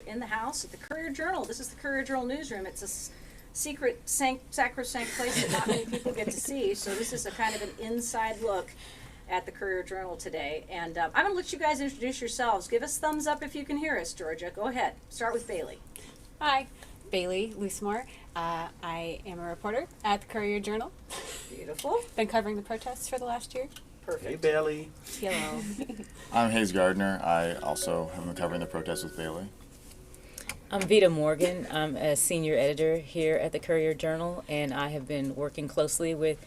in the house at the Courier Journal. This is the Courier Journal newsroom. It's a secret, sacrosanct place that not many people get to see. So this is a kind of an inside look at the Courier Journal today. And I'm going to let you guys introduce yourselves. Give us thumbs up if you can hear us, Georgia. Go ahead. Start with Bailey. Hi, Bailey Loosemore. I am a reporter at the Courier Journal. Beautiful. Been covering the protests for the last year. Perfect. Hey, Bailey. Hello. I'm Hayes Gardner. I also have been covering the protests with Bailey. I'm Vita Morgan. I'm a senior editor here at the Courier Journal, and I have been working closely with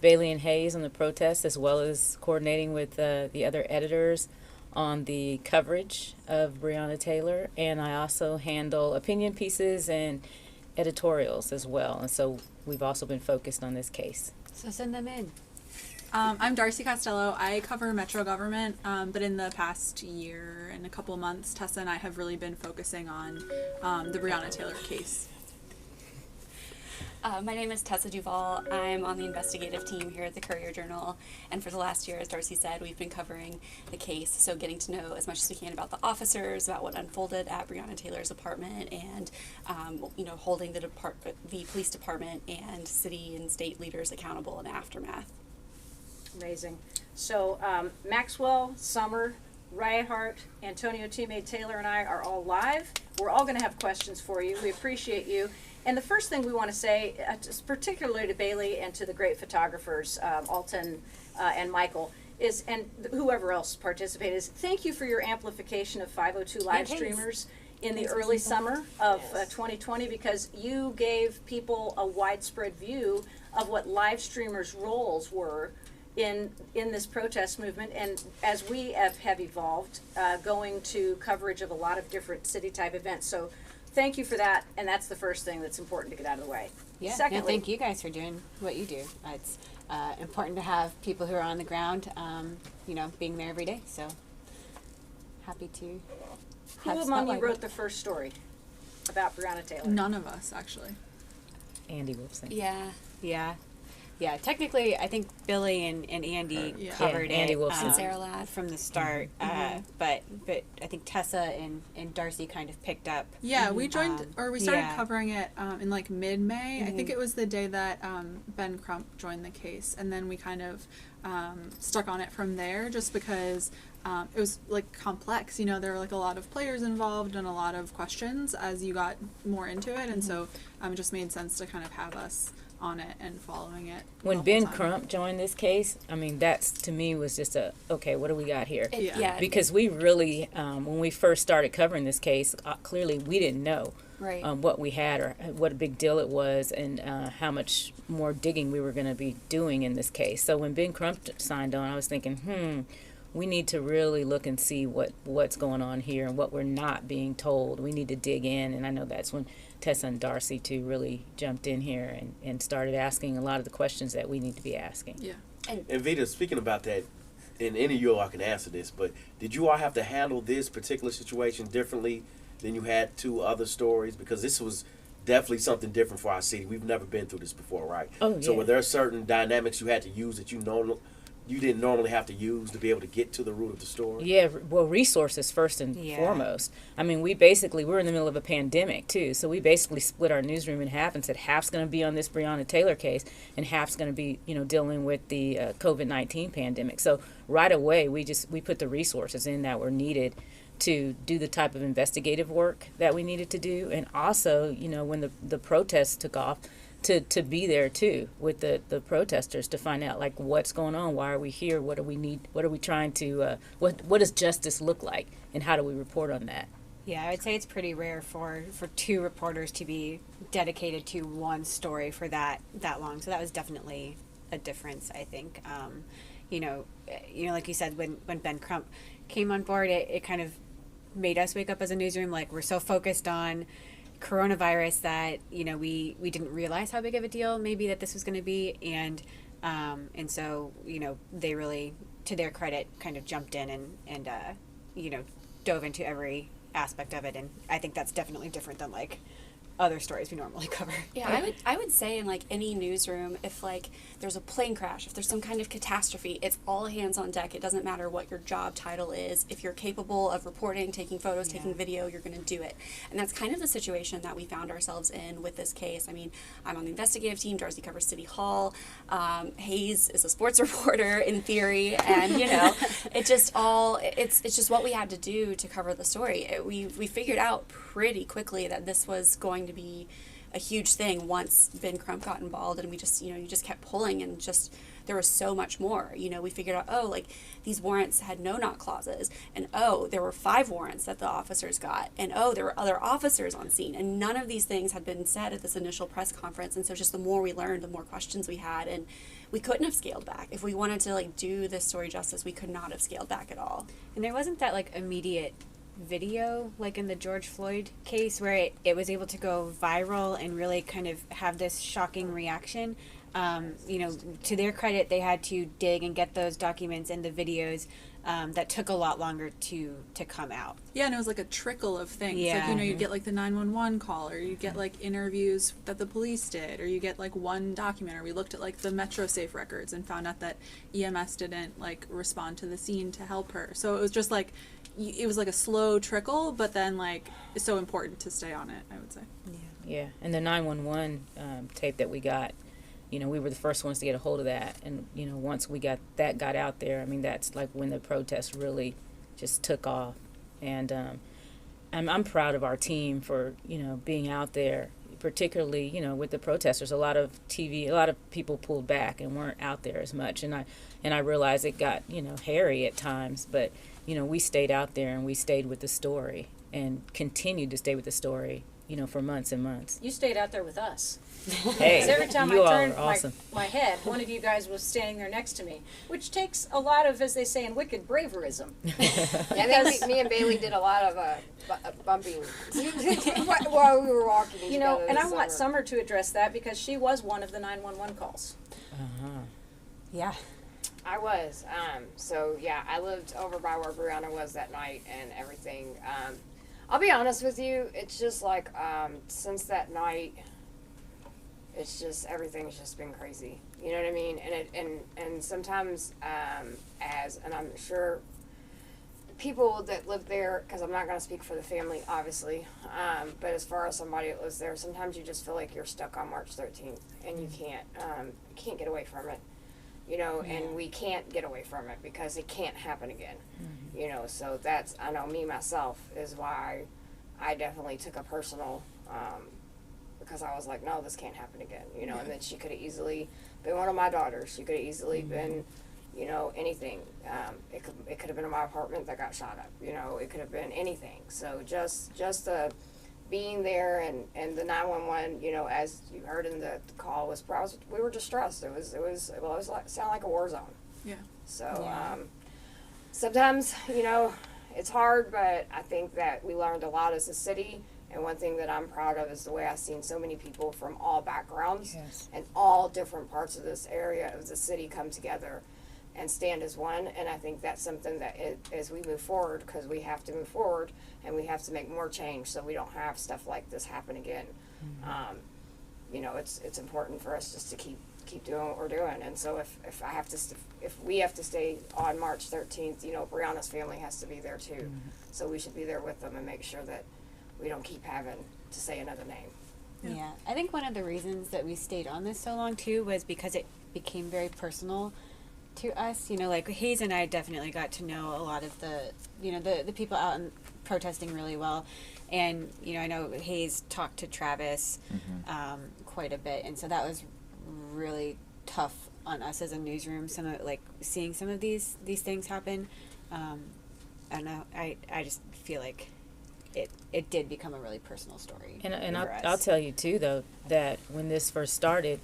Bailey and Hayes on the protests, as well as coordinating with the other editors on the coverage of Breonna Taylor. And I also handle opinion pieces and editorials as well. And so we've also been focused on this case. So send them in. I'm Darcy Costello. I cover Metro government, but in the past year and a couple months, Tessa and I have really been focusing on the Breonna Taylor case. My name is Tessa Duval. I'm on the investigative team here at the Courier Journal, and for the last year, as Darcy said, we've been covering the case, so getting to know as much as we can about the officers, about what unfolded at Breonna Taylor's apartment, and holding the police department and city and state leaders accountable in aftermath. Amazing. So Maxwell, Summer, Riehart, Antonio Teammate Taylor, and I are all live. We're all going to have questions for you. We appreciate you. And the first thing we want to say, particularly to Bailey and to the great photographers, Alton and Michael, is, and whoever else participated, is thank you for your amplification of 502 live streamers in the early summer of 2020, because you gave people a widespread view of what live streamers' roles were in this protest movement, and as we have evolved, going to coverage of a lot of different city type events. So thank you for that, and that's the first thing that's important to get out of the way. Yeah, Secondly, thank you guys for doing what you do. It's important to have people who are on the ground, being there every day. So happy to. who among you wrote the first story about Breonna Taylor? None of us, actually. Andy Wolfson. Yeah, technically, I think Billy and Andy covered Andy it Wolfson. And Sarah Ladd. from the start, but I think Tessa and Darcy kind of picked up. Yeah, we joined, we started yeah. covering it in like mid-May. I think it was the day that Ben Crump joined the case, and then we kind of stuck on it from there, just because it was like complex. There were like a lot of players involved and a lot of questions as you got more into it, and so it just made sense to kind of have us on it and following it. When Ben Crump joined this case, I mean, that's, to me, was just okay, what do we got here? Because we really, when we first started covering this case, clearly we didn't know what we had or what a big deal it was, and how much more digging we were going to be doing in this case. So when Ben Crump signed on, I was thinking, we need to really look and see what's going on here and what we're not being told. We need to dig in, and I know that's when Tessa and Darcy too really jumped in here and started asking a lot of the questions that we need to be asking. Yeah. And Vita, speaking about that, and any of you all can answer this, but did you all have to handle this particular situation differently than you had two other stories? Because this was definitely something different for our city. We've never been through this before, right? Oh, yeah. So were there certain dynamics you had to use that you didn't normally have to use to be able to get to the root of the story? Yeah, well, resources first and foremost. I mean, we're in the middle of a pandemic too, so we basically split our newsroom in half and said half's going to be on this Breonna Taylor case and half's going to be, dealing with the COVID-19 pandemic. So right away, we put the resources in that were needed to do the type of investigative work that we needed to do, and also, when the protests took off, to be there too with the protesters to find out like what's going on, why are we here, what do we need, what are we trying to, what does justice look like, and how do we report on that? Yeah, I would say it's pretty rare for two reporters to be dedicated to one story for that long. So that was definitely a difference, I think. Like you said, when Ben Crump came on board, it kind of made us wake up as a newsroom. Like, we're so focused on coronavirus that we didn't realize how big of a deal maybe that this was going to be, and so they really, to their credit, kind of jumped in and dove into every aspect of it. And I think that's definitely different than like other stories we normally cover. Yeah, I would say in like any newsroom, if like there's a plane crash, if there's some kind of catastrophe, it's all hands on deck. It doesn't matter what your job title is. If you're capable of reporting, taking photos, taking video, you're going to do it. And that's kind of the situation that we found ourselves in with this case. I mean, I'm on the investigative team. Darcy covers City Hall. Hayes is a sports reporter in theory, and you know, it's just what we had to do to cover the story. We figured out pretty quickly that this was going to be a huge thing once Ben Crump got involved, and we just, you just kept pulling, and just there was so much more. We figured out, oh, like these warrants had no knock clauses, and oh, there were 5 warrants that the officers got, and oh, there were other officers on scene, and none of these things had been said at this initial press conference. And so just the more we learned, the more questions we had, and we couldn't have scaled back. If we wanted to like do this story justice, we could not have scaled back at all. And there wasn't that like immediate video like in the George Floyd case where it was able to go viral and really kind of have this shocking reaction. To their credit, they had to dig and get those documents and the videos that took a lot longer to come out. Yeah, and it was like a trickle of things. Yeah. Like, you'd get like the 911 call, or you get like interviews that the police did, or you get like one document, or we looked at like the Metro Safe records and found out that EMS didn't like respond to the scene to help her. So it was just like, it was like a slow trickle, but then like it's so important to stay on it, I would say. Yeah, and the 911 tape that we got, we were the first ones to get a hold of that. And, once we got out there, I mean, that's like when the protests really just took off. And I'm proud of our team for, being out there, particularly, with the protesters. A lot of people pulled back and weren't out there as much. And I realized it got, hairy at times, but, we stayed out there and we stayed with the story and continued to stay with the story, for months and months. You stayed out there with us. Hey, Because every time you I all turned are awesome. my head, one of you guys was standing there next to me, which takes a lot of, as they say in Wicked, braverism. I think me and Bailey did a lot of bumping while we were walking together And this I want summer. Summer to address that because she was one of the 911 calls. Yeah. I was. So yeah, I lived over by where Brianna was that night and everything. I'll be honest with you, it's just like since that night, it's just everything's just been crazy. You know what I mean? And sometimes and I'm sure people that live there, because I'm not going to speak for the family, obviously, but as far as somebody that lives there, sometimes you just feel like you're stuck on March 13th and you can't get away from it. And we can't get away from it because it can't happen again. So that's, I know me myself is why I definitely took a personal, because I was like, no, this can't happen again, and then she could have easily been one of my daughters. She could have easily been, anything. It could have been in my apartment that got shot up, it could have been anything. So just being there and the 911, as you heard in the call we were distressed. It was like, sounded like a war zone. Yeah. So, sometimes, it's hard, but I think that we learned a lot as a city. And one thing that I'm proud of is the way I've seen so many people from all backgrounds and all different parts of this area of the city come together and stand as one. And I think that's something that as we move forward, because we have to move forward and we have to make more change so we don't have stuff like this happen again. It's important for us just to keep doing what we're doing. And so if we have to stay on March 13th, Brianna's family has to be there too. So we should be there with them and make sure that we don't keep having to say another name. Yeah. I think one of the reasons that we stayed on this so long too was because it became very personal to us. Like Hayes and I definitely got to know a lot of the people out and protesting really well. And, I know Hayes talked to Travis quite a bit. And so that was really tough on us as a newsroom, seeing some of these things happen. I don't know. I just feel like it did become a really personal story. And I'll tell you too, though, that when this first started,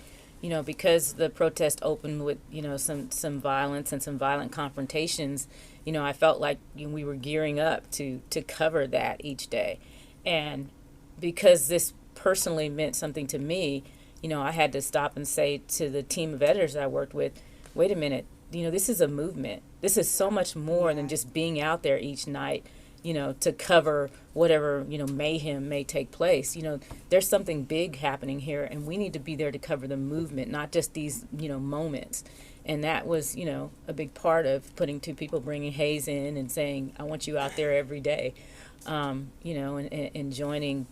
because the protest opened with, some violence and some violent confrontations, I felt like we were gearing up to cover that each day. And because this personally meant something to me, I had to stop and say to the team of editors I worked with, wait a minute, this is a movement. This is so much more than just being out there each night to cover whatever, mayhem may take place. There's something big happening here, and we need to be there to cover the movement, not just these, moments. And that was, a big part of putting two people, bringing Hayes in and saying, I want you out there every day, and joining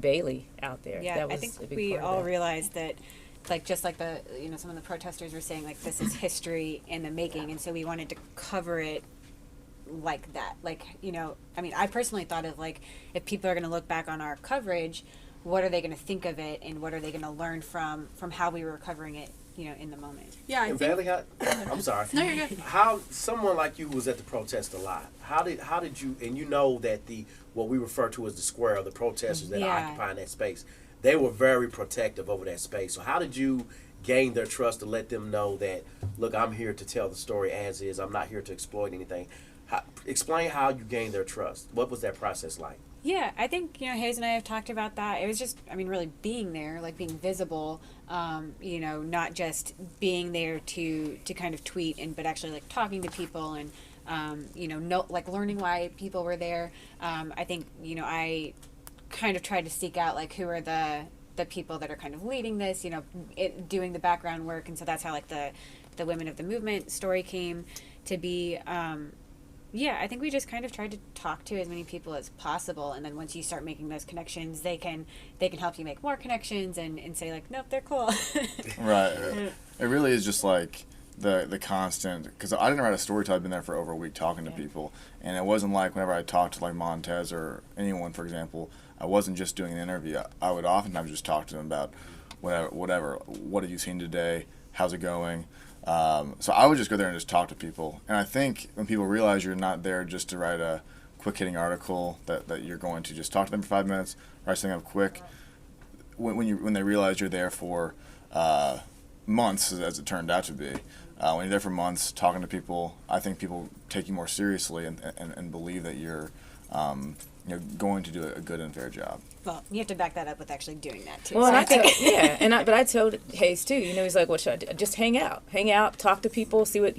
Bailey out there. Yeah, That was I think a big we part of all that. realized that, like, just like the, some of the protesters were saying, like, this is history in the making, and so we wanted to cover it like that. Like, I personally thought of, like, if people are going to look back on our coverage, what are they going to think of it, and what are they going to learn from how we were covering it, in the moment. Yeah, I And think. Bailey, I'm sorry. No, you're good. How someone like you was at the protest a lot? How did you, and that what we refer to as the square, or the protesters that are Yeah. occupying that space, they were very protective over that space. So how did you gain their trust to let them know that, look, I'm here to tell the story as is. I'm not here to exploit anything. Explain how you gained their trust. What was that process like? Yeah, I think, Hayes and I have talked about that. It was just, really being there, like being visible, not just being there to kind of tweet, but actually like talking to people and, like learning why people were there. I think, I kind of tried to seek out like who are the people that are kind of leading this, doing the background work. And so that's how like the Women of the Movement story came to be. Yeah, I think we just kind of tried to talk to as many people as possible, and then once you start making those connections, they can help you make more connections and say like, nope, they're cool. Right. It really is just like the constant, because I didn't write a story till I'd been there for over a week talking to people, and it wasn't like whenever I talked to like Montez or anyone, for example, I wasn't just doing an interview. I would oftentimes just talk to them about whatever. What have you seen today? How's it going? So I would just go there and just talk to people. And I think when people realize you're not there just to write a quick-hitting article, that you're going to just talk to them for 5 minutes, write something up quick, when they realize you're there for months, as it turned out to be, when you're there for months talking to people, I think people take you more seriously and believe that you're going to do a good and fair job. Well, you have to back that up with actually doing that too. Well, So and but I told Hayes too. He's like, "What should I do? Just hang out, talk to people, see what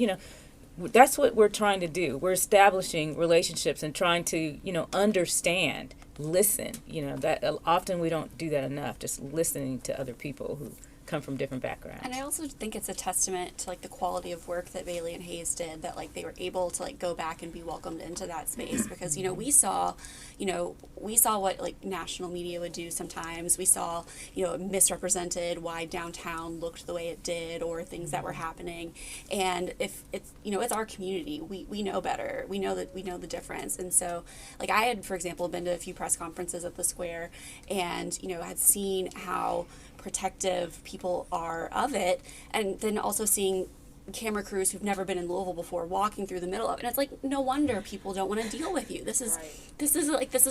That's what we're trying to do. We're establishing relationships and trying to understand, listen. That often we don't do that enough. Just listening to other people who come from different backgrounds. And I also think it's a testament to like the quality of work that Bailey and Hayes did, that like they were able to like go back and be welcomed into that space, because we saw what like national media would do sometimes. We saw misrepresented why downtown looked the way it did, or things that were happening. And if it's it's our community, we know better. We know the difference. And so like I had, for example, been to a few press conferences at the Square, and had seen how protective people are of it, and then also seeing camera crews who've never been in Louisville before walking through the middle of it. And it's like, no wonder people don't want to deal with you. This is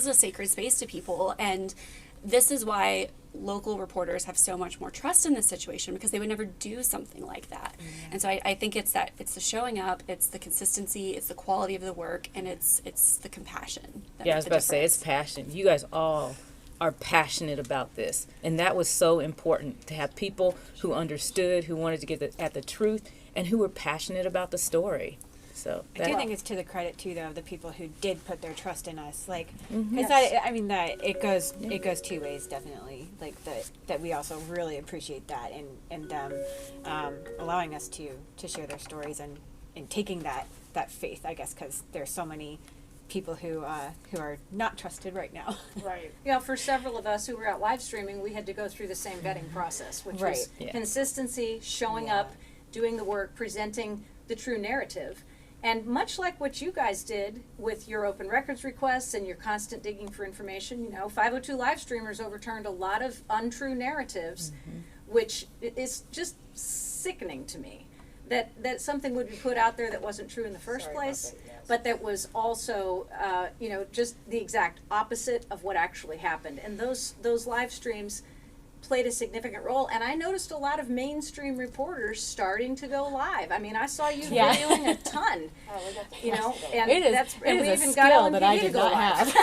a sacred space to people, and this is why local reporters have so much more trust in this situation, because they would never do something like that. Mm-hmm. And so I think it's the showing up, it's the consistency, it's the quality of the work, and it's the compassion. I was about to say, it's passion. You guys all are passionate about this, and that was so important, to have people who understood, who wanted to get at the truth, and who were passionate about the story. So I do think it's to the credit too, though, of the people who did put their trust in us, like, because that it goes two ways, definitely, like that we also really appreciate that, and allowing us to share their stories and taking that faith, I guess, because there's so many people who are not trusted right now. Right. For several of us who were out live streaming, we had to go through the same vetting process, which was consistency, showing up, doing the work, presenting the true narrative. And much like what you guys did with your open records requests and your constant digging for information, 502 live streamers overturned a lot of untrue narratives, which is just sickening to me. That something would be put out there that wasn't true in the first place, but that was also, just the exact opposite of what actually happened. And those live streams played a significant role. And I noticed a lot of mainstream reporters starting to go live. I mean, I saw you videoing a ton, and it is we a even skill got on that video I to did go not live.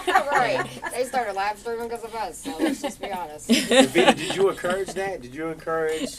have. Right. They started live streaming because of us, so let's just be honest. Vita, did you encourage that? Did you encourage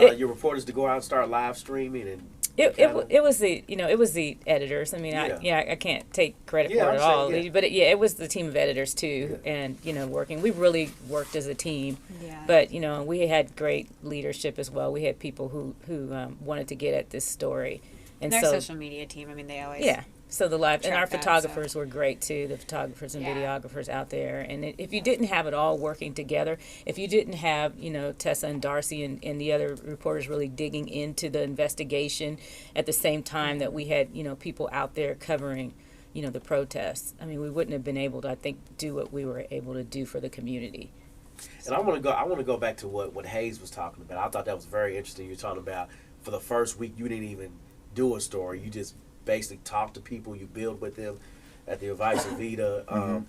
your reporters to go out and start live streaming? And It was the editors. I mean, I can't take credit for it at all. But it was the team of editors too, and working. We really worked as a team. Yeah. But we had great leadership as well. We had people who wanted to get at this story, and their so social media team. I mean, they always So the live and our track that, photographers were great too. The photographers and videographers out there, and if you didn't have it all working together, if you didn't have Tessa and Darcy and the other reporters really digging into the investigation at the same time that we had people out there covering the protests, I mean we wouldn't have been able to, I think, do what we were able to do for the community. And I want to go back to what Hayes was talking about. I thought that was very interesting. You're talking about for the first week you didn't even do a story. You just basically talk to people, you build with them at the advice of Vita.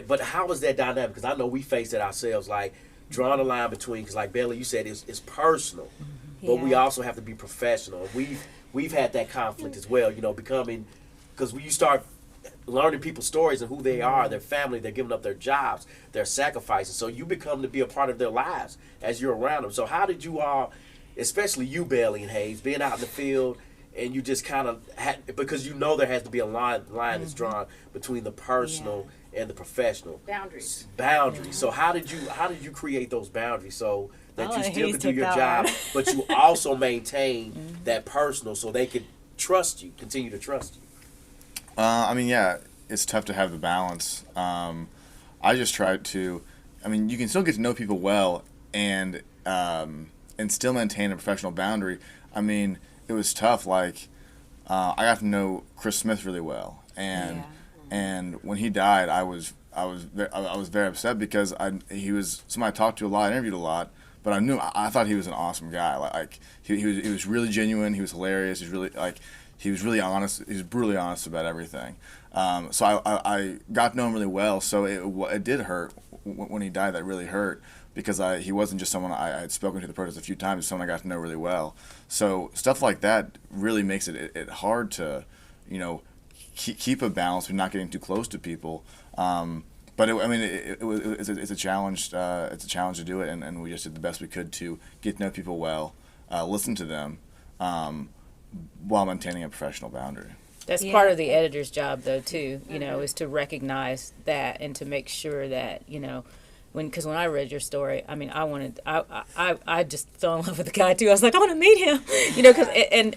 But how was that dynamic? Because I know we faced it ourselves, like drawing a line between, because like Bailey, you said, it's personal, but we also have to be professional. We've had that conflict as well, becoming, because when you start learning people's stories and who they are, their family, they're giving up their jobs, their sacrifices, so you become to be a part of their lives as you're around them. So how did you all, especially you, Bailey and Hayes, being out in the field, and you just kind of because there has to be a line that's drawn between the personal and the professional boundaries. So how did you create those boundaries so that you still Hayes could do took your that job, one. but you also maintain that personal, so they could trust you, continue to trust you? I mean, it's tough to have the balance. I just tried to. I mean, you can still get to know people well and still maintain a professional boundary. I mean, it was tough. Like, I got to know Chris Smith really well, and when he died, I was very upset because he was somebody I talked to a lot, interviewed a lot, but I thought he was an awesome guy. Like he was really genuine. He was hilarious. He was really honest. He was brutally honest about everything. So I got to know him really well. So it did hurt when he died. That really hurt. Because he wasn't just someone I had spoken to the protest a few times, someone I got to know really well. So stuff like that really makes it hard to, keep a balance with not getting too close to people. But it's a challenge. It's a challenge to do it, and we just did the best we could to get to know people well, listen to them, while maintaining a professional boundary. That's part of the editor's job, though, too. Is to recognize that and to make sure that because when I read your story, I mean, I just fell in love with the guy too. I was like, I want to meet him, because and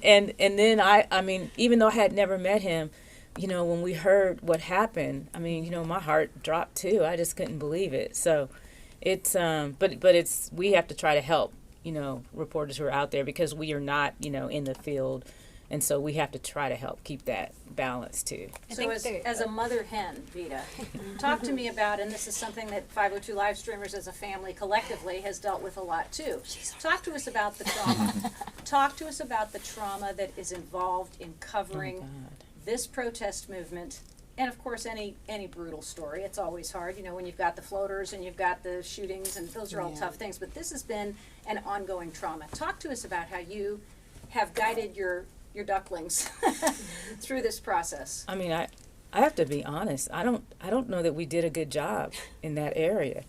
then I mean, even though I had never met him, when we heard what happened, I mean, my heart dropped too. I just couldn't believe it. So it's but we have to try to help, reporters who are out there because we are not, in the field. And so we have to try to help keep that balance too. So as a mother hen, Vita, talk to me about, and this is something that 502 Live Streamers as a family collectively has dealt with a lot too. Talk to us about the trauma. Talk to us about the trauma that is involved in covering this protest movement. And of course, any brutal story, it's always hard, when you've got the floaters and you've got the shootings, and those are all tough things. But this has been an ongoing trauma. Talk to us about how you have guided your ducklings through this process. I mean, I have to be honest. I don't know that we did a good job in that area.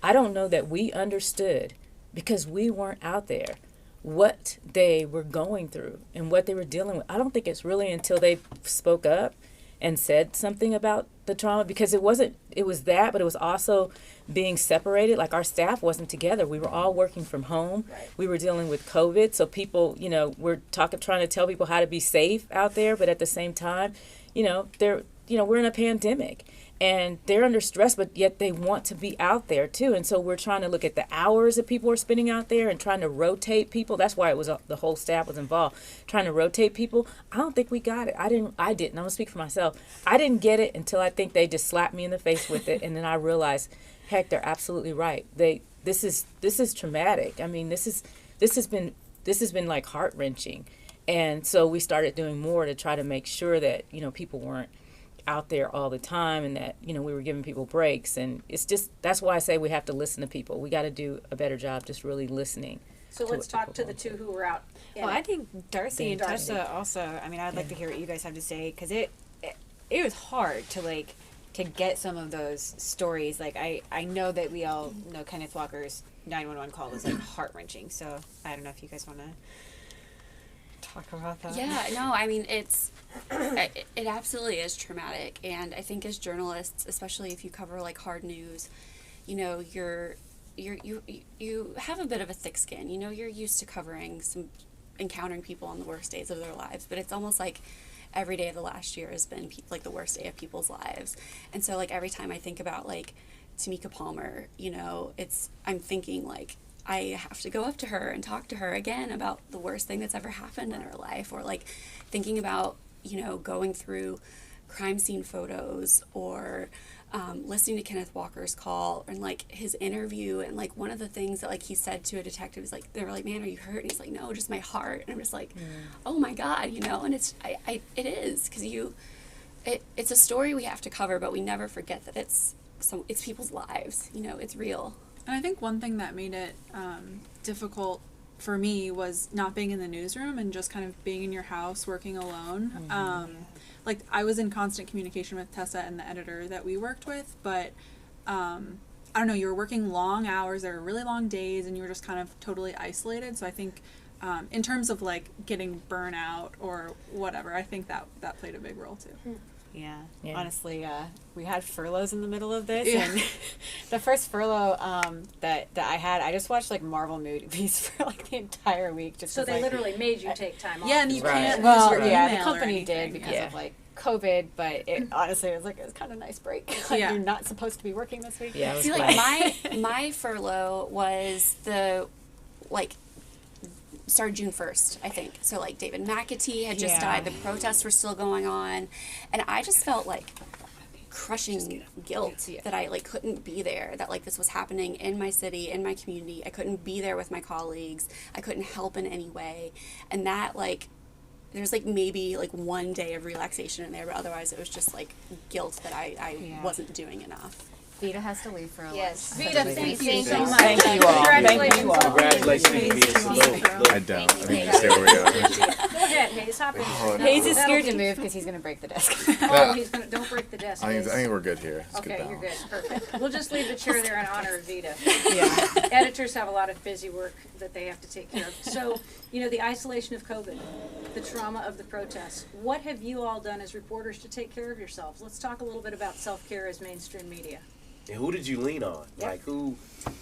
I don't know that we understood, because we weren't out there, what they were going through and what they were dealing with. I don't think it's really until they spoke up and said something about the trauma, because it was that, but it was also being separated. Like, our staff wasn't together. We were all working from home. Right. We were dealing with COVID, so people, we're trying to tell people how to be safe out there, but at the same time, we're in a pandemic. And they're under stress, but yet they want to be out there too. And so we're trying to look at the hours that people are spending out there and trying to rotate people. That's why it was the whole staff was involved, trying to rotate people. I don't think we got it. I didn't. I'm gonna speak for myself. I didn't get it until I think they just slapped me in the face with it, and then I realized, heck, they're absolutely right. This is traumatic. I mean, this has been like heart-wrenching. And so we started doing more to try to make sure that people weren't out there all the time, and that we were giving people breaks. And it's just, that's why I say we have to listen to people. We got to do a better job just really listening. So let's talk to the two who were out. I think Darcy and Tessa also, I mean, I'd like to hear what you guys have to say, because it was hard to get some of those stories. Like, I know that we all know Kenneth Walker's 911 call was like heart-wrenching, so I don't know if you guys want to talk about that. Yeah, no, I mean, it absolutely is traumatic. And I think as journalists, especially if you cover like hard news, you know, you have a bit of a thick skin. You know, you're used to encountering people on the worst days of their lives, but it's almost like every day of the last year has been like the worst day of people's lives. And so like every time I think about like Tamika Palmer, you know, I'm thinking like, I have to go up to her and talk to her again about the worst thing that's ever happened in her life, or like thinking about, you know, going through crime scene photos, or listening to Kenneth Walker's call and like his interview, and like one of the things that like he said to a detective is like, they were like, "Man, are you hurt?" And he's like, "No, just my heart." And I'm just like, oh my God, you know. And it is because it's a story we have to cover, but we never forget that it's people's lives, you know, it's real. And I think one thing that made it difficult for me was not being in the newsroom and just kind of being in your house working alone. Like I was in constant communication with Tessa and the editor that we worked with, but I don't know, you were working long hours, there were really long days, and you were just kind of totally isolated. So I think in terms of like getting burnout or whatever, I think that played a big role too. Yeah. Yeah. Honestly, we had furloughs in the middle of this, Yeah. and the first furlough that I had, I just watched like Marvel movies for like the entire week. Just So 'cause, they like, literally made you take time off. Yeah, and you Right. can't well, use your yeah, the email or company did anything. because Yeah. of like COVID, but it honestly it was kind of a nice break. Like Yeah. you're not supposed to be working this week. Yeah, it was See, great. like my furlough was started June 1st, I think. So like David McAtee had just Yeah. died, the protests were still going on, and I just felt like crushing guilt that I like couldn't be there, that like this was happening in my city, in my community. I couldn't be there with my colleagues. I couldn't help in any way. And that like there's like maybe like one day of relaxation in there, but otherwise it was just like guilt that I Yeah. wasn't doing enough. Vita has to leave for a Yes. lunch. Vita, thank you so much. Thank you all. Thank you all. Congratulations, Vita. Salute. I don't. I think you stay where we are. Go ahead, Hayes, hop in. Hayes is That'll scared to be- move because he's going to break the desk. Oh, don't break the desk. I Hayes. think we're good here. It's Okay, good you're balance. good. Perfect. We'll just leave the chair there in honor of Vita. Yeah. Editors have a lot of busy work that they have to take care of. So, you know, the isolation of COVID, the trauma of the protests. What have you all done as reporters to take care of yourselves? Let's talk a little bit about self-care as mainstream media. And who did you lean on? Yep. Like who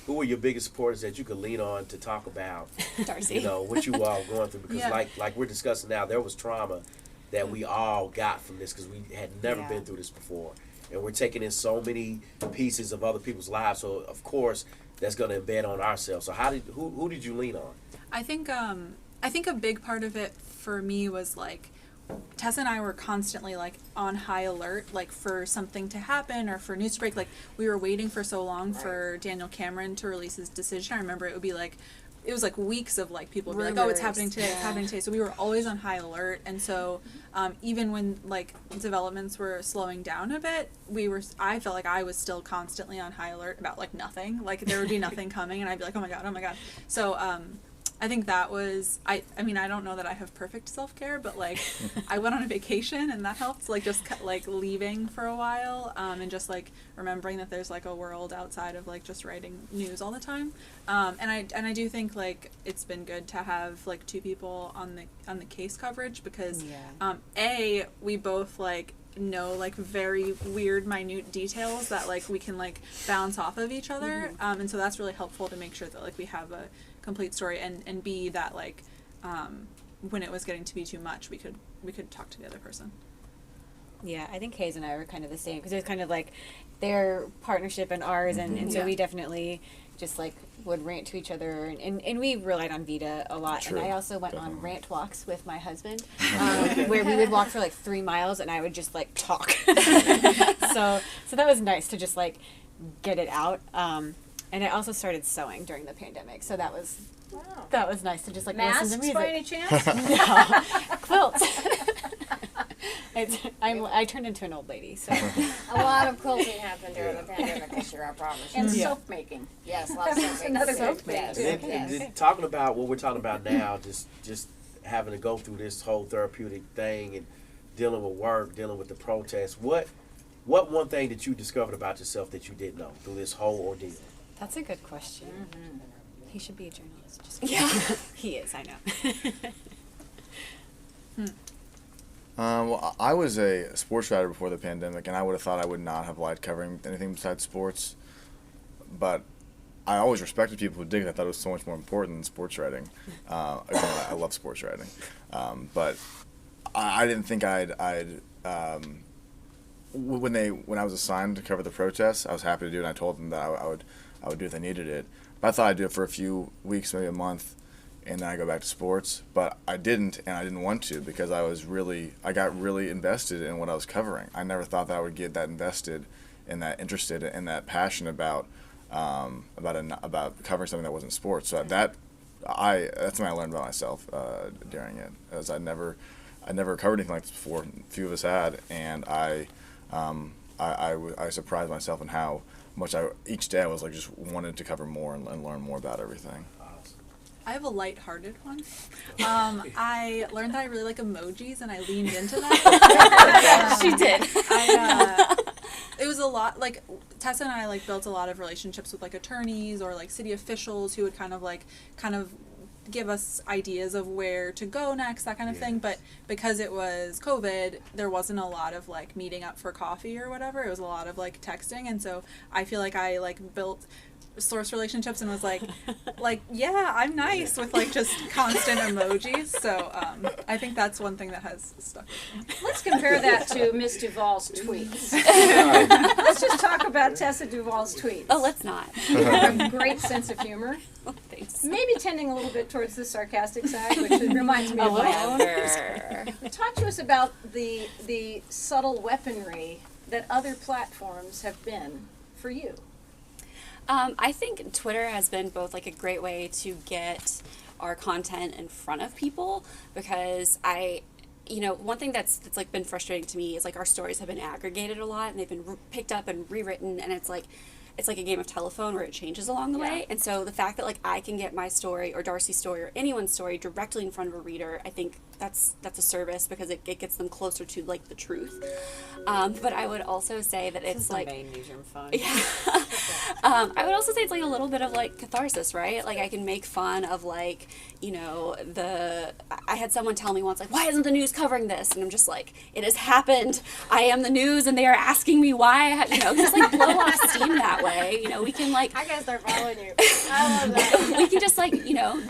were your biggest supporters that you could lean on to talk about, Darcy. you know, what you all going through? Because Yeah. like we're discussing now, there was trauma that we all got from this because we had never Yeah. been through this before, and we're taking in so many pieces of other people's lives. So of course that's going to embed on ourselves. So who did you lean on? I think a big part of it for me was like Tessa and I were constantly like on high alert, like for something to happen or for news to break. Like we were waiting for so long for Daniel Cameron to release his decision. I remember it would be like, it was like weeks of like people would be like, oh, it's Rumors. happening today, it's happening today. So we were always on high alert. And so even when like developments were slowing down a bit, I felt like I was still constantly on high alert about like nothing. Like there would be nothing coming and I'd be like, oh my God. So I think that was, I mean, I don't know that I have perfect self-care, but like I went on a vacation and that helped, like just like leaving for a while and just like remembering that there's like a world outside of like just writing news all the time. And I do think like it's been good to have like two people on the case coverage because we both like know like very weird minute details that like we can like bounce off of each other and so that's really helpful to make sure that like we have a complete story and B that like when it was getting to be too much we could talk to the other person. Yeah, I think Hayes and I were kind of the same because it was kind of like their partnership and ours, and so Yeah. we definitely just like would rant to each other, and we relied on Vita a lot. True. And I also went on Definitely. rant walks with my husband, where we would walk for like 3 miles, and I would just like talk. so that was nice to just like get it out. And I also started sewing during the pandemic, so that was nice to just like listen to Masks music. by any chance? No, quilts. I turned into an old lady, so. A lot of quilting happened during the pandemic this year, I promise you. And Yeah. soap making. Yes, lots of That's things. another Yes, good thing. yes, And yes. then talking about what we're talking about now, just having to go through this whole therapeutic thing and dealing with work, dealing with the protests. What one thing that you discovered about yourself that you didn't know through this whole ordeal? That's a good question. He should be a journalist. Just Yeah. He is, I know. Well, I was a sports writer before the pandemic, and I would have thought I would not have liked covering anything besides sports. But I always respected people who did it. I thought it was so much more important than sports writing. Again, I love sports writing. But I didn't think when I was assigned to cover the protests, I was happy to do it, and I told them that I would do it if they needed it. But I thought I'd do it for a few weeks, maybe a month, and then I go back to sports. But I didn't, and I didn't want to, because I got really invested in what I was covering. I never thought that I would get that invested and that interested and that passionate about covering something that wasn't sports. So that's something I learned about myself during it, as I never covered anything like this before. A few of us had, and I surprised myself in how much each day I was like just wanted to cover more and learn more about everything. I have a lighthearted one. I learned that I really like emojis, and I leaned into that. She did. It was a lot, like, Tessa and I, like, built a lot of relationships with, like, attorneys or, like, city officials who would kind of give us ideas of where to go next, that kind of thing. But because it was COVID, there wasn't a lot of, like, meeting up for coffee or whatever. It was a lot of, like, texting. And so I feel like I, like, built source relationships and was like, yeah, I'm nice with, like, just constant emojis. So I think that's one thing that has stuck with me. Let's compare that to Miss Duvall's tweets. Let's just talk about Tessa Duvall's tweets. Oh, let's not. A great sense of humor. Thanks. Maybe tending a little bit towards the sarcastic side, which reminds me of my own. Talk to us about the subtle weaponry that other platforms have been for you. I think Twitter has been both like a great way to get our content in front of people, because one thing that's like been frustrating to me is like our stories have been aggregated a lot and they've been picked up and rewritten, and it's like a game of telephone where it changes along the way. And so the fact that like I can get my story or Darcy's story or anyone's story directly in front of a reader, I think that's a service, because it gets them closer to like the truth. But I would also say that it's like main newsroom fun. Yeah. I would also say it's like a little bit of like catharsis, right? Like I can make fun of like, I had someone tell me once like, why isn't the news covering this? And I'm just like, it has happened. I am the news and they are asking me why, just like blow off steam that way. We can like, I gotta start following you. I love that. we can just like,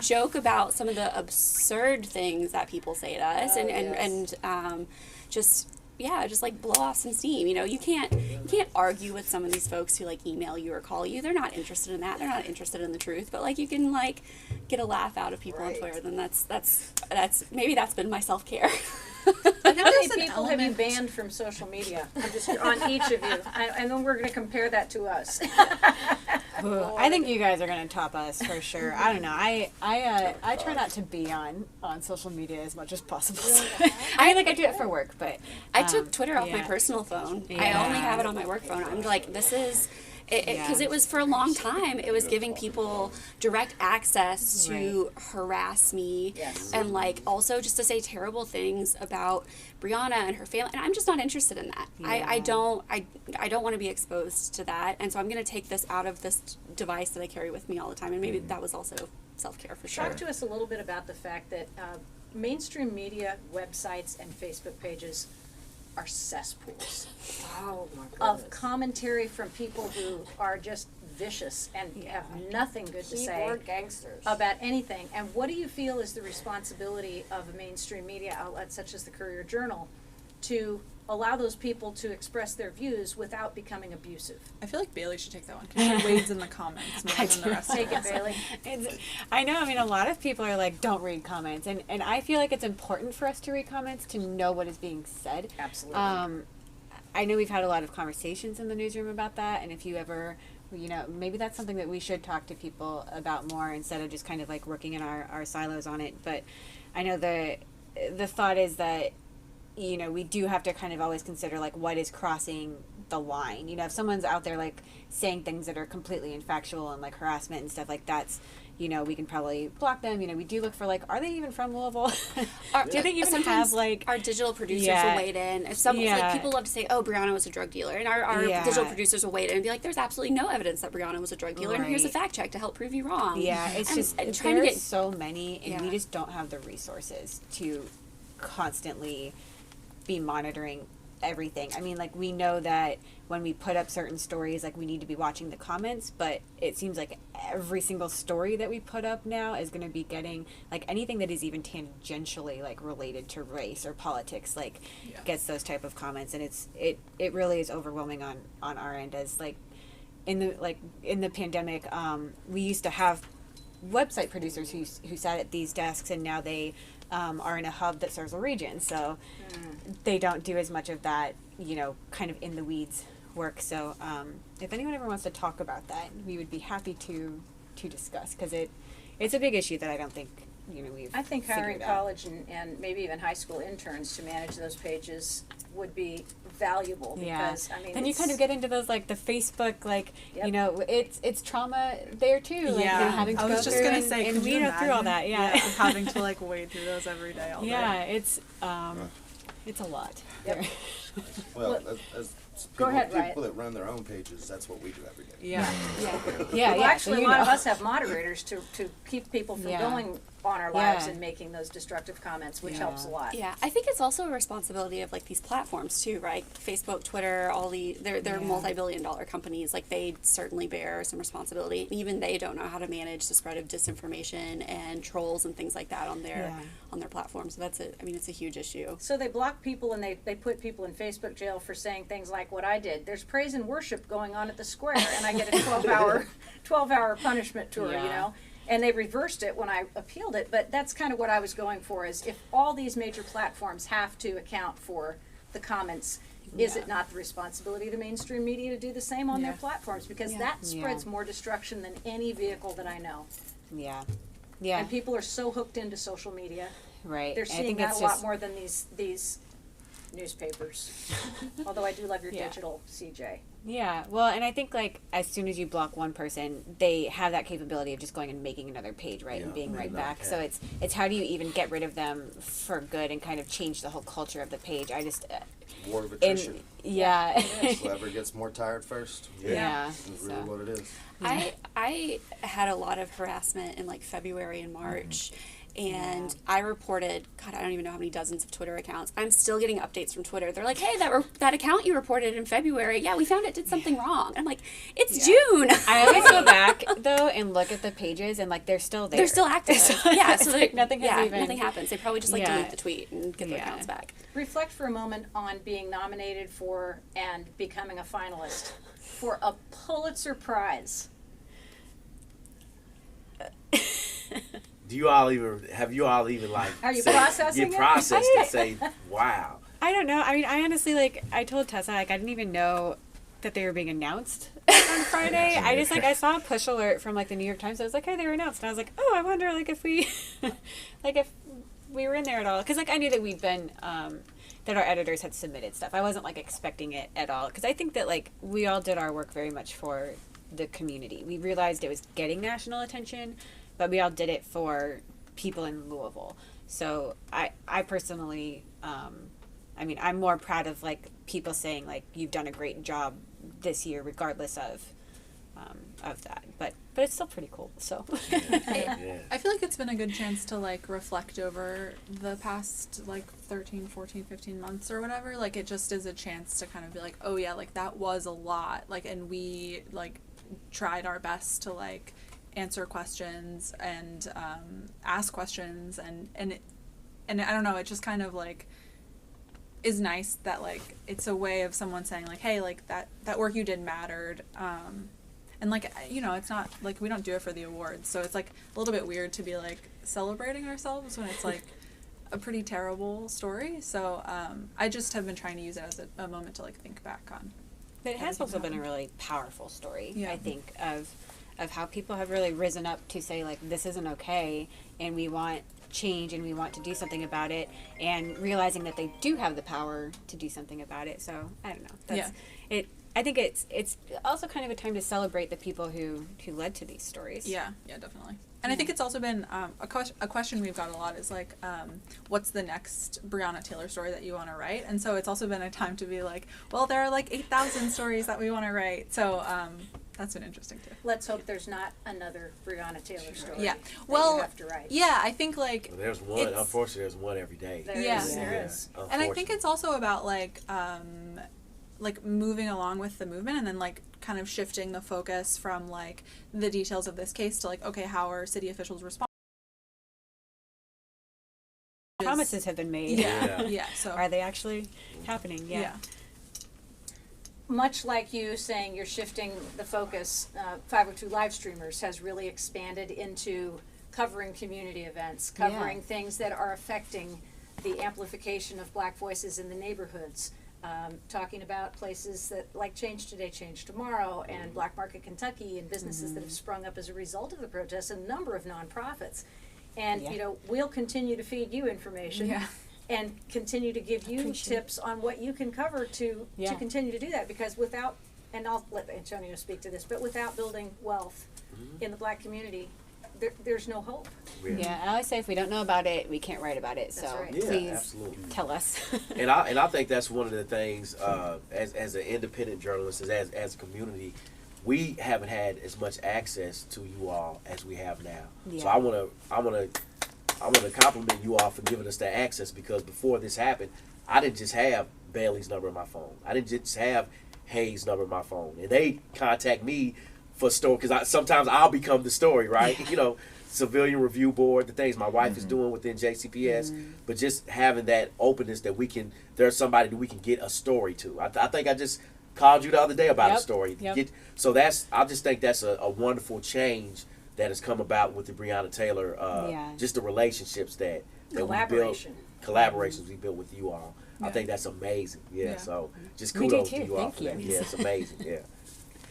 joke about some of the absurd things that people say to us and just like blow off some steam. You can't argue with some of these folks who like email you or call you. They're not interested in that. They're not interested in the truth. But like you can like get a laugh out of people on Twitter. Then that's maybe that's been my self-care. How many people have you banned from social media? I'm just on each of you, and then we're going to compare that to us. I think you guys are going to top us for sure. I don't know. I try not to be on social media as much as possible. I do it for work, but I took Twitter off my personal phone. Yeah. I only have it on my work phone. I'm like, this is. Because it was for a long time, it was giving people direct access to harass me and like also just to say terrible things about Brianna and her family, and I'm just not interested in that. I don't want to be exposed to that, and so I'm going to take this out of this device that I carry with me all the time, and maybe that was also self-care for sure. Talk to us a little bit about the fact that mainstream media websites and Facebook pages are cesspools of commentary from people who are just vicious and have nothing good to say Keyboard gangsters. about anything. And what do you feel is the responsibility of a mainstream media outlet such as the Courier Journal to allow those people to express their views without becoming abusive? I feel like Bailey should take that one, because she wades in the comments more than the rest Take of it, us. Bailey. I know. I mean, a lot of people are like, don't read comments, and I feel like it's important for us to read comments to know what is being said. Absolutely. I know we've had a lot of conversations in the newsroom about that, and if you ever, maybe that's something that we should talk to people about more instead of just kind of like working in our silos on it. But I know the thought is that we do have to kind of always consider like what is crossing the line. If someone's out there like saying things that are completely infactual and like harassment and stuff like that's, we can probably block them. We do look for like, are they even from Louisville? Do they even have like our digital producers will wade in? If someone like people love to say, "Oh, Brianna was a drug dealer," and our digital producers will wade in and be like, "There's absolutely no evidence that Brianna was a drug dealer, and here's a fact check to help prove you wrong." Yeah, it's just trying to get so many, and we just don't have the resources to constantly be monitoring everything. I mean, like, we know that when we put up certain stories, like, we need to be watching the comments, but it seems like every single story that we put up now is going to be getting, like, anything that is even tangentially, like, related to race or politics, like, gets those type of comments, and it really is overwhelming on our end. As, like, in the pandemic, we used to have website producers who sat at these desks, and now they are in a hub that serves a region, so they don't do as much of that, kind of in the weeds work. So if anyone ever wants to talk about that, we would be happy to discuss, because it's a big issue that I don't think we've I think hiring figured out. college and maybe even high school interns to manage those pages would be valuable, because I mean, then you kind of get into those, like, the Facebook, like, Yep. it's trauma there too, like, Yeah. having to I was go just through gonna and, say, and could weed you through all that, imagine? Having to, like, wade through those every day all day. yeah, it's a lot. Yep. Well, as Go people, ahead, Riot. people that run their own pages, that's what we do every day. Yeah. Well, actually, a lot of us us have moderators to keep people from Yeah. going on our lives Yeah. and making those destructive comments, which Yeah. helps a lot. Yeah, I think it's also a responsibility of, like, these platforms too, right? Facebook, Twitter, they're Yeah. multi-billion-dollar companies. Like, they certainly bear some responsibility. Even they don't know how to manage the spread of disinformation and trolls and things like that on their platforms. So it's a huge issue. So they block people and they put people in Facebook jail for saying things like what I did. There's praise and worship going on at the square, and I get a 12-hour punishment tour, Yeah. And they reversed it when I appealed it, but that's kind of what I was going for, is if all these major platforms have to account for the comments, is it not the responsibility of the mainstream media to do the same on their platforms? Because that spreads more destruction than any vehicle that I know. Yeah. And people are so hooked into social media. Right. They're I seeing think that it's a lot just- more than these newspapers. Although I do love your Yeah. digital CJ. Yeah, well, and I think, like, as soon as you block one person, they have that capability of just going and making another page, right, and Yeah, being right another back. So it's how do you even get rid of them for good and kind of change the whole culture of the page? I just War of attrition. yeah, Whoever gets more tired first. Yeah. That's really So. what it is. I had a lot of harassment in, like, February and March. And I reported, God, I don't even know how many dozens of Twitter accounts. I'm still getting updates from Twitter. They're like, hey, that account you reported in February, yeah, we found it did something wrong. I'm like, it's June. I always go back though and look at the pages, and, like, they're still there. They're still active. Yeah, so like nothing has nothing happens. They probably just, like, Yeah. delete the tweet and get their Yeah. accounts back. Reflect for a moment on being nominated for and becoming a finalist for a Pulitzer Prize. Have you all even like? Are you said- processing you it? processed and say, "Wow." I don't know. I mean, I honestly, like, I told Tessa, like, I didn't even know that they were being announced on Friday. I just, like, I saw a push alert from, like, the New York Times. I was like, hey, they were announced. And I was like, oh, I wonder, like, if we, like, if we were in there at all. Because, like, I knew that we'd been, that our editors had submitted stuff. I wasn't, like, expecting it at all. Because I think that, like, we all did our work very much for the community. We realized it was getting national attention, but we all did it for people in Louisville. So I personally, I mean, I'm more proud of, like, people saying, like, you've done a great job this year, regardless of that. But it's still pretty cool. So Yeah. I feel like it's been a good chance to, like, reflect over the past, like, 13, 14, 15 months or whatever. Like, it just is a chance to kind of be like, oh yeah, like, that was a lot. Like, and we, like, tried our best to, like, answer questions and ask questions, and I don't know, it just kind of, like, is nice that, like, it's a way of someone saying, like, hey, like, that work you did mattered, and, like, you know, it's not like we don't do it for the awards, so it's, like, a little bit weird to be, like, celebrating ourselves when it's, like, a pretty terrible story. So I just have been trying to use it as a moment to, like, think back on. but it has Everything also been a happened. really powerful story, Yeah. I think, of how people have really risen up to say, like, this isn't okay, and we want change, and we want to do something about it, and realizing that they do have the power to do something about it. So I don't know. That's it. I think it's also kind of a time to celebrate the people who led to these stories. Yeah, definitely. And I think it's also been a question we've got a lot is, like, what's the next Breonna Taylor story that you want to write? And so it's also been a time to be like, well, there are, like, 8,000 stories that we want to write. So That's been interesting too. Let's hope there's not another Breonna Taylor story. Yeah. that Well, you have to write. yeah, I think like Well, there's one. It's- Unfortunately, there's one every day. There Yeah. is, there is. and I think it's also about like moving along with the movement and then like kind of shifting the focus from like the details of this case to like, okay, how are city officials responding? Promises have been made. Yeah. Yeah. Yeah. So Are they actually happening? yeah. Much like you saying you're shifting the focus, 502 Live Streamers has really expanded into covering community events, covering things that are affecting the amplification of Black voices in the neighborhoods, talking about places that like Change Today, Change Tomorrow, and Black Market Kentucky, and businesses that have sprung up as a result of the protests, and a number of nonprofits. And, Yeah. you know, we'll continue to feed you information. Yeah. And continue to give you Appreciate tips on what you can cover to Yeah. continue to do that, because without, and I'll let Antonio speak to this, but without building wealth in the Black community, there's no hope. Yeah, I always say if we don't know about it, we can't write about it. That's So right. Yeah, please absolutely. tell us. And I think that's one of the things as an independent journalist, as a community, we haven't had as much access to you all as we have now. So Yeah. I want to compliment you all for giving us that access, because before this happened, I didn't just have Bailey's number in my phone. I didn't just have Hayes' number in my phone, and they contact me for story because sometimes I'll become the story, right? You know, civilian review board, the things my wife is doing within JCPS, but just having that openness that there's somebody that we can get a story to. I think I just called you the other day about a Yep, story. yep. I just think that's a wonderful change that has come about with the Breonna Taylor, just the relationships that we built, collaborations we built with you all. I Yeah. think that's amazing. Yeah, Yeah. so just We do kudos too. to you all Thank for that. you. Yeah, it's amazing. Yeah,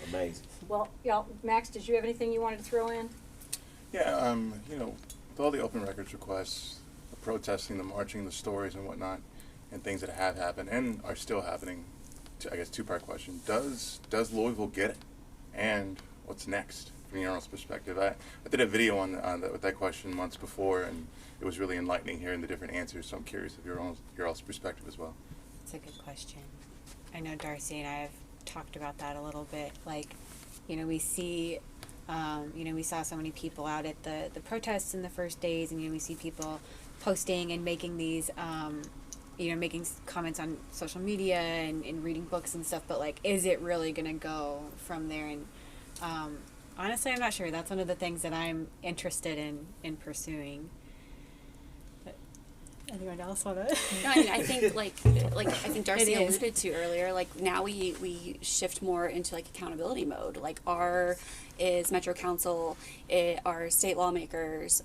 amazing. Well, y'all, Max, did you have anything you wanted to throw in? Yeah, you know, with all the open records requests, the protesting, the marching, the stories and whatnot, and things that have happened and are still happening, I guess two-part question. Does Louisville get it? And what's next from your all's perspective? I did a video on that, with that question months before, and it was really enlightening hearing the different answers, so I'm curious of your all's perspective as well. That's a good question. I know Darcy and I have talked about that a little bit. Like, you know, we see, we saw so many people out at the protests in the first days, and, we see people posting and making these, making comments on social media and reading books and stuff, but, like, is it really going to go from there? And honestly, I'm not sure. That's one of the things that I'm interested in pursuing. Anyone else want to? No, I mean, I think like I think Darcy It is. alluded to earlier, like now we shift more into like accountability mode. Like is Metro Council, are state lawmakers,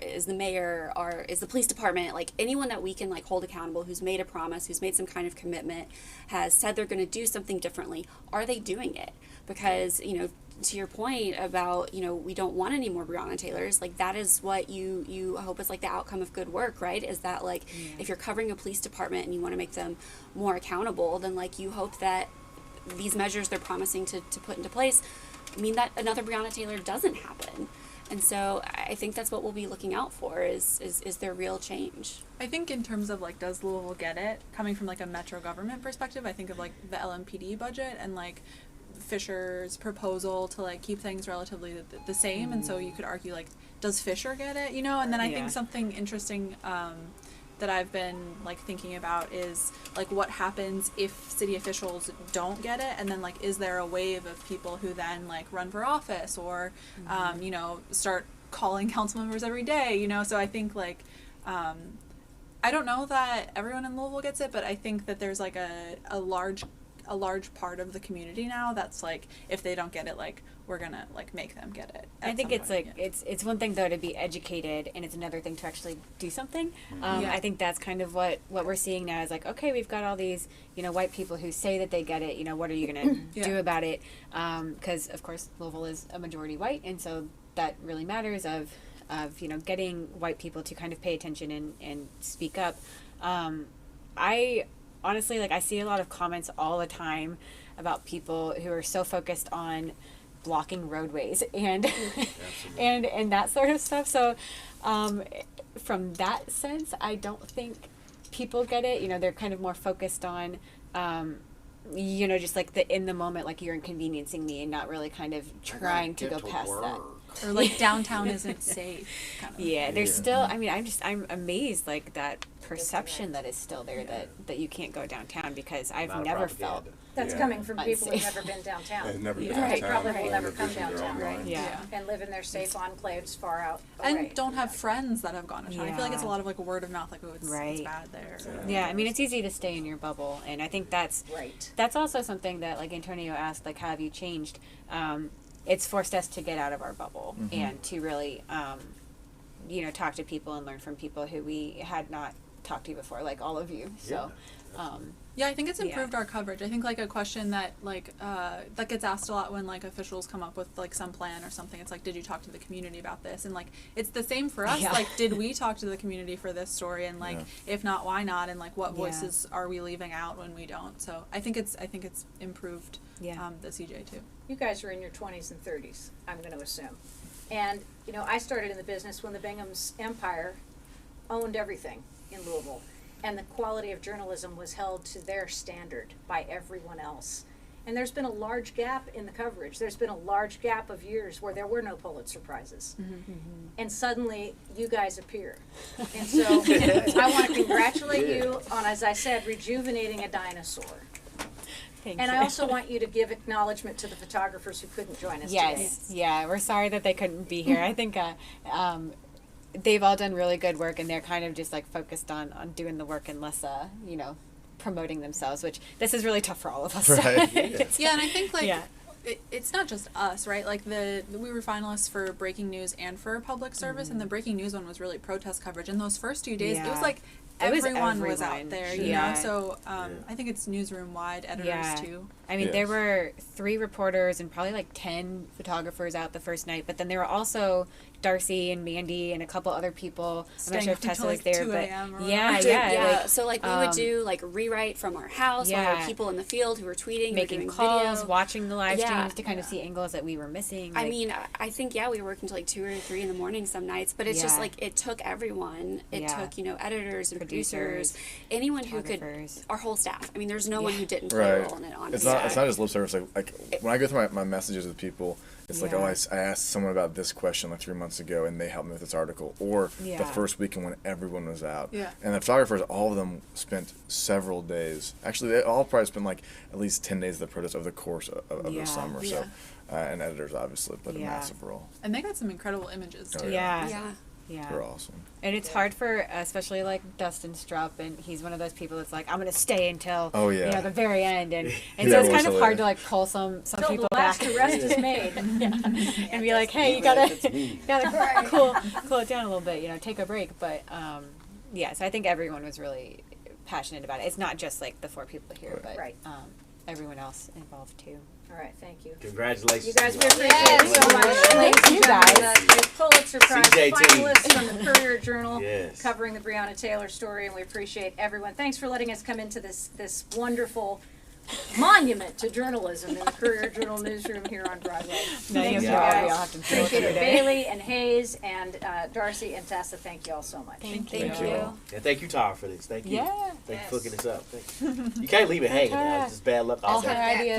is the mayor, is the police department, like anyone that we can like hold accountable, who's made a promise, who's made some kind of commitment, has said they're going to do something differently. Are they doing it? Because, to your point about, we don't want any more Breonna Taylors, like that is what you hope is like the outcome of good work, right? Is that like, if you're covering a police department and you want to make them more accountable, then like you hope that these measures they're promising to put into place mean that another Breonna Taylor doesn't happen. And so I think that's what we'll be looking out for is there real change. I think in terms of like, does Louisville get it? Coming from like a metro government perspective, I think of like the LMPD budget and like Fisher's proposal to like keep things relatively the same, and so you could argue like, does Fisher get it? And then I think something interesting that I've been like thinking about is like what happens if city officials don't get it, and then like is there a wave of people who then like run for office or start calling council members every day, so I think like I don't know that everyone in Louisville gets it, but I think that there's like a large part of the community now that's like, if they don't get it, like we're gonna like make them get it. I think it's like it's one thing though to be educated, and it's another thing to actually do something. I think that's kind of what we're seeing now is like, okay, we've got all these white people who say that they get it. What are you gonna do about it? Because of course Louisville is a majority white, and so that really matters of getting white people to kind of pay attention and speak up. I honestly, like, I see a lot of comments all the time about people who are so focused on blocking roadways and and that sort of stuff. So from that sense, I don't think people get it. They're kind of more focused on you know, just like the in the moment, like you're inconveniencing me and not really kind of trying to go past that. Or like downtown isn't safe. Kind of. Yeah, there's still, I mean, I'm amazed, like, that perception that is still there, that you can't go downtown, because I've Lot of never felt, propaganda. That's Yeah. coming from people who've Unsafe. never been downtown. They've never been Right, downtown, probably will or never never come visited their downtown, own right? mind. yeah. And live in their safe enclaves far out And away. don't have friends that have gone to town. I feel like it's a Yeah. lot of like word of mouth, like, oh, it's Right. bad there. Yeah, I mean, it's easy to stay in your bubble, and I think that's Right. also something that, like, Antonio asked, like, how have you changed? It's forced us to get out of our bubble and to really, you know, talk to people and learn from people who we had not talked to before, like all of you. So, Yeah, I think it's Yeah. improved our coverage. I think like a question that like that gets asked a lot when like officials come up with like some plan or something. It's like, did you talk to the community about this? And like it's the same for us. Yeah. Like, did we talk to the community for this story? And like, if not, why not? And like, what Yeah. voices are we leaving out when we don't? So I think it's improved Yeah. the CJ too. You guys are in your 20s and 30s, I'm going to assume. And, you know, I started in the business when the Bingham's Empire owned everything in Louisville. And the quality of journalism was held to their standard by everyone else. And there's been a large gap in the coverage. There's been a large gap of years where there were no Pulitzer Prizes. And suddenly, you guys appear. And so I want to congratulate you on, as I said, rejuvenating a dinosaur. thank And you. I also want you to give acknowledgement to the photographers who couldn't join us today. Yes, yeah, we're sorry that they couldn't be here. I think they've all done really good work, and they're kind of just like focused on doing the work and less, you know, promoting themselves, which this is really tough for all of us. Right. Yeah, and I think like Yeah. it's not just us, right? Like we were finalists for breaking news and for public service, and the breaking news one was really protest coverage. And those first 2 days, it was Yeah. like It was everyone was everyone. out there, Sure. you Yeah. know. So I think it's newsroom wide editors Yeah. too. I mean, there Yes. were 3 reporters and probably like 10 photographers out the first night, but then there were also Darcy and Mandy and a couple other people. I'm not Staying sure up if Tessa until, was like, there, 2 but a.m. or yeah, whatever. yeah, So like we would do like rewrite from our house while there yeah. were people in the field who were tweeting, making who were doing calls, video. watching the live Yeah. streams to kind of see angles that we were missing. I like- mean, I think we were working till like 2 or 3 in the morning some nights, but it's just Yeah. like it took everyone. It Yeah. took editors and Producers, producers, anyone who could, photographers. our whole staff. I mean, there's no one who didn't play Right. a role in it. Honestly, It's not just lip service. Like when I go through my messages with people, it's like, Yeah. oh, I asked someone about this question like 3 months ago, and they helped me with this article. Or Yeah. the first weekend when everyone was out. Yeah. And the photographers, all of them spent several days. Actually, they all probably spent like at least 10 days of the protest over the course of Yeah. the summer. Yeah. So, and editors obviously played a Yeah. massive role. And they got some incredible images Oh, too. yeah. yeah. Yeah. They're awesome. And it's hard for, especially like Dustin Strupp, and he's one of those people that's like, I'm gonna stay until Oh, yeah. the very end, and Yeah, so it's it kind was of hard to hilarious. like pull some Till people the last back arrest is made. and be like, hey, you gotta cool it down a little bit, take a break. But yeah, so I think everyone was really passionate about it. It's not just like the 4 people here, but Right. everyone else involved too. All right, thank you. Congratulations. You guys, we to all. appreciate it so much. Ladies and you gentlemen, guys. the Pulitzer Prize CJT. finalists from the Courier Journal Yes. covering the Breonna Taylor story, and we appreciate everyone. Thanks for letting us come into this wonderful monument to journalism in the Courier Journal newsroom here on Broadway. Now you Thanks, have you to all guys. have to do it Appreciate every it. day. Bailey and Hayes and Darcy and Tessa, thank you all so much. Thank Thank you. you. And thank you, Tar, for this. Thank you. Yeah. Thank you for hooking this up. Thank you. You can't leave it hanging. It's just bad luck. All also. her ideas.